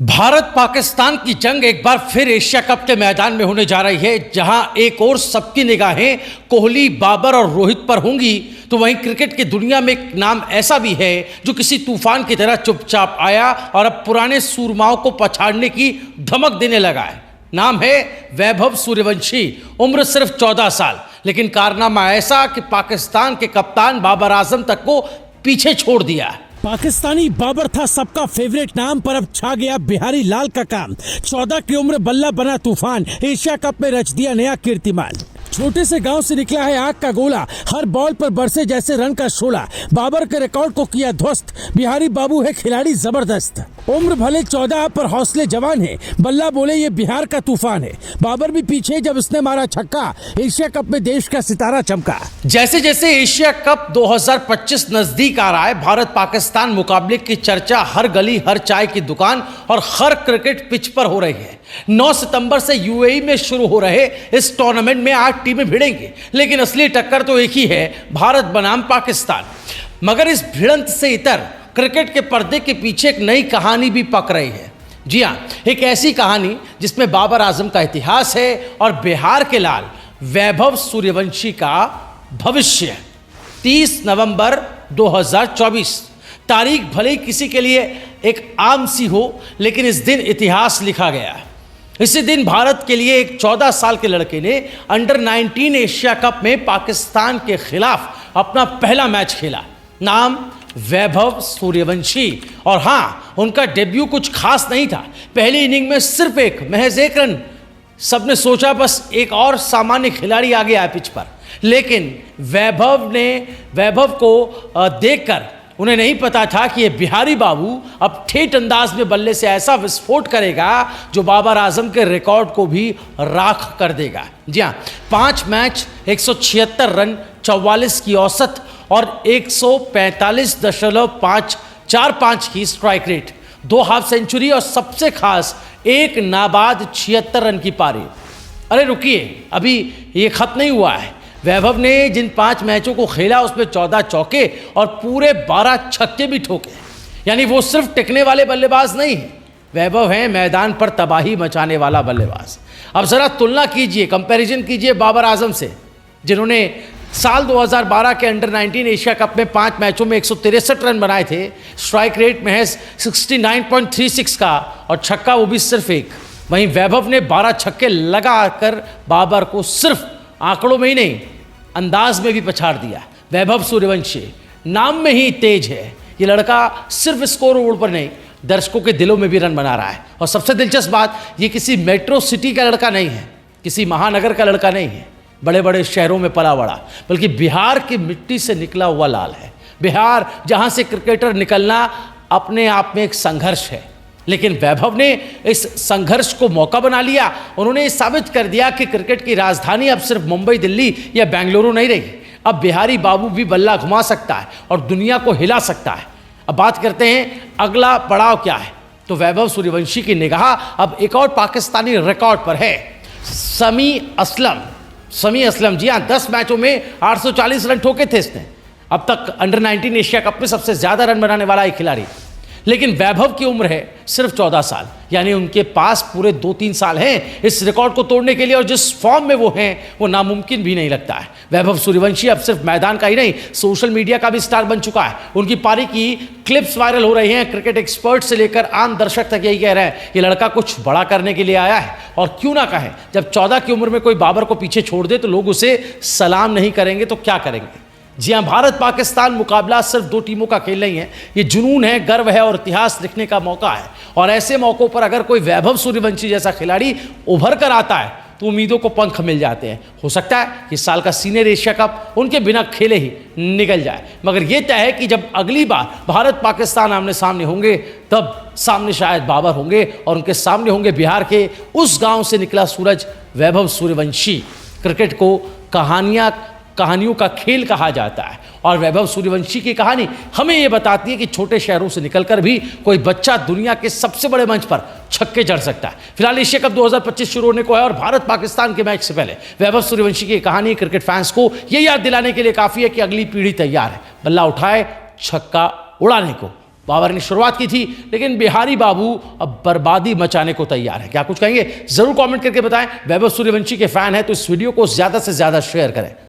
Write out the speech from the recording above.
भारत पाकिस्तान की जंग एक बार फिर एशिया कप के मैदान में होने जा रही है। जहां एक और सबकी निगाहें कोहली, बाबर और रोहित पर होंगी, तो वहीं क्रिकेट की दुनिया में एक नाम ऐसा भी है जो किसी तूफान की तरह चुपचाप आया और अब पुराने सूरमाओं को पछाड़ने की धमक देने लगा है। नाम है वैभव सूर्यवंशी। उम्र सिर्फ 14 साल, लेकिन कारनामा ऐसा कि पाकिस्तान के कप्तान बाबर आजम तक को पीछे छोड़ दिया। पाकिस्तानी बाबर था सबका फेवरेट नाम, पर अब छा गया बिहारी लाल का काम। 14 की उम्र बल्ला बना तूफान, एशिया कप में रच दिया नया कीर्तिमान। छोटे से गांव से निकला है आग का गोला, हर बॉल पर बरसे जैसे रन का शोला। बाबर के रिकॉर्ड को किया ध्वस्त, बिहारी बाबू है खिलाड़ी जबरदस्त। उम्र भले 14 पर हौसले जवान है, बल्ला बोले ये बिहार का तूफान है। बाबर भी पीछे जब उसने मारा छक्का, एशिया कप में देश का सितारा चमका। जैसे जैसे एशिया कप 2025 नजदीक आ रहा है, भारत पाकिस्तान मुकाबले की चर्चा हर गली, हर चाय की दुकान और हर क्रिकेट पिच पर हो रही है। 9 सितंबर से यूएई में शुरू हो रहे इस टूर्नामेंट में 8 टीमें भिड़ेंगी, लेकिन असली टक्कर तो एक ही है, भारत बनाम पाकिस्तान। मगर इस भिड़ंत से इतर क्रिकेट के पर्दे के पीछे एक नई कहानी भी पक रही है। जी हाँ, एक ऐसी कहानी जिसमें बाबर आजम का इतिहास है और बिहार के लाल वैभव सूर्यवंशी का भविष्य। 30 नवंबर 2024 तारीख भले ही किसी के लिए एक आम सी हो, लेकिन इस दिन इतिहास लिखा गया। इसी दिन भारत के लिए एक 14 साल के लड़के ने अंडर 19 एशिया कप में पाकिस्तान के खिलाफ अपना पहला मैच खेला। नाम वैभव सूर्यवंशी। और हाँ, उनका डेब्यू कुछ खास नहीं था। पहली इनिंग में सिर्फ महज एक रन। सबने सोचा बस एक और सामान्य खिलाड़ी आ गया है पिच पर, लेकिन वैभव को देखकर उन्हें नहीं पता था कि ये बिहारी बाबू अब ठेठ अंदाज में बल्ले से ऐसा विस्फोट करेगा जो बाबर आजम के रिकॉर्ड को भी राख कर देगा। जी हाँ, 5 मैच, 176 रन, 44 की औसत और 145.545 की स्ट्राइक रेट, 2 हाफ सेंचुरी और सबसे खास एक नाबाद 76 रन की पारी। अरे रुकिए, अभी ये खत्म नहीं हुआ है। वैभव ने जिन 5 मैचों को खेला उसमें 14 चौके और पूरे 12 छक्के भी ठोके। यानी वो सिर्फ टिकने वाले बल्लेबाज नहीं है, वैभव हैं मैदान पर तबाही मचाने वाला बल्लेबाज। अब जरा तुलना कीजिए, कंपैरिजन कीजिए बाबर आजम से, जिन्होंने साल 2012 के अंडर 19 एशिया कप में 5 मैचों में 163 रन बनाए थे, स्ट्राइक रेट महज 69.36 का और छक्का वो भी सिर्फ एक। वहीं वैभव ने 12 छक्के लगाकर बाबर को सिर्फ आंकड़ों में ही नहीं, अंदाज में भी पछाड़ दिया। वैभव सूर्यवंशी नाम में ही तेज है। ये लड़का सिर्फ स्कोर बोर्ड पर नहीं, दर्शकों के दिलों में भी रन बना रहा है। और सबसे दिलचस्प बात, ये किसी मेट्रो सिटी का लड़का नहीं है, किसी महानगर का लड़का नहीं है, बड़े बड़े शहरों में पला बड़ा, बल्कि बिहार की मिट्टी से निकला हुआ लाल है। बिहार, जहां से क्रिकेटर निकलना अपने आप में एक संघर्ष है, लेकिन वैभव ने इस संघर्ष को मौका बना लिया। उन्होंने साबित कर दिया कि क्रिकेट की राजधानी अब सिर्फ मुंबई, दिल्ली या बेंगलुरु नहीं रही। अब बिहारी बाबू भी बल्ला घुमा सकता है और दुनिया को हिला सकता है। अब बात करते हैं अगला पड़ाव क्या है, तो वैभव सूर्यवंशी की निगाह अब एक और पाकिस्तानी रिकॉर्ड पर है। समी असलम, जी हाँ, 10 मैचों में 840 रन ठोके थे इसने। अब तक अंडर 19 एशिया कप में सबसे ज्यादा रन बनाने वाला एक खिलाड़ी। लेकिन वैभव की उम्र है सिर्फ 14 साल, यानी उनके पास पूरे 2-3 साल हैं इस रिकॉर्ड को तोड़ने के लिए, और जिस फॉर्म में वो हैं वो नामुमकिन भी नहीं लगता है। वैभव सूर्यवंशी अब सिर्फ मैदान का ही नहीं, सोशल मीडिया का भी स्टार बन चुका है। उनकी पारी की क्लिप्स वायरल हो रही हैं। क्रिकेट एक्सपर्ट से लेकर आम दर्शक तक यही कह रहे हैं, ये लड़का कुछ बड़ा करने के लिए आया है। और क्यों ना कहें, जब 14 की उम्र में कोई बाबर को पीछे छोड़ दे तो लोग उसे सलाम नहीं करेंगे तो क्या करेंगे। जी हाँ, भारत पाकिस्तान मुकाबला सिर्फ 2 टीमों का खेल नहीं है, ये जुनून है, गर्व है और इतिहास लिखने का मौका है। और ऐसे मौक़ों पर अगर कोई वैभव सूर्यवंशी जैसा खिलाड़ी उभर कर आता है तो उम्मीदों को पंख मिल जाते हैं। हो सकता है कि इस साल का सीनियर एशिया कप उनके बिना खेले ही निकल जाए, मगर यह तय है कि जब अगली बार भारत पाकिस्तान आमने सामने होंगे, तब सामने शायद बाबर होंगे और उनके सामने होंगे बिहार के उस गाँव से निकला सूरज वैभव सूर्यवंशी। क्रिकेट को कहानियों का खेल कहा जाता है, और वैभव सूर्यवंशी की कहानी हमें यह बताती है कि छोटे शहरों से निकलकर भी कोई बच्चा दुनिया के सबसे बड़े मंच पर छक्के जड़ सकता है। फिलहाल एशिया कप 2025 शुरू होने को है और भारत पाकिस्तान के मैच से पहले वैभव सूर्यवंशी की कहानी क्रिकेट फैंस को यह याद दिलाने के लिए काफी है कि अगली पीढ़ी तैयार है बल्ला उठाए छक्का उड़ाने को। बाबर ने शुरुआत की थी, लेकिन बिहारी बाबू अब बर्बादी मचाने को तैयार है। क्या कुछ कहेंगे जरूर कमेंट करके बताएं। वैभव सूर्यवंशी के फैन है तो इस वीडियो को ज्यादा से ज्यादा शेयर करें।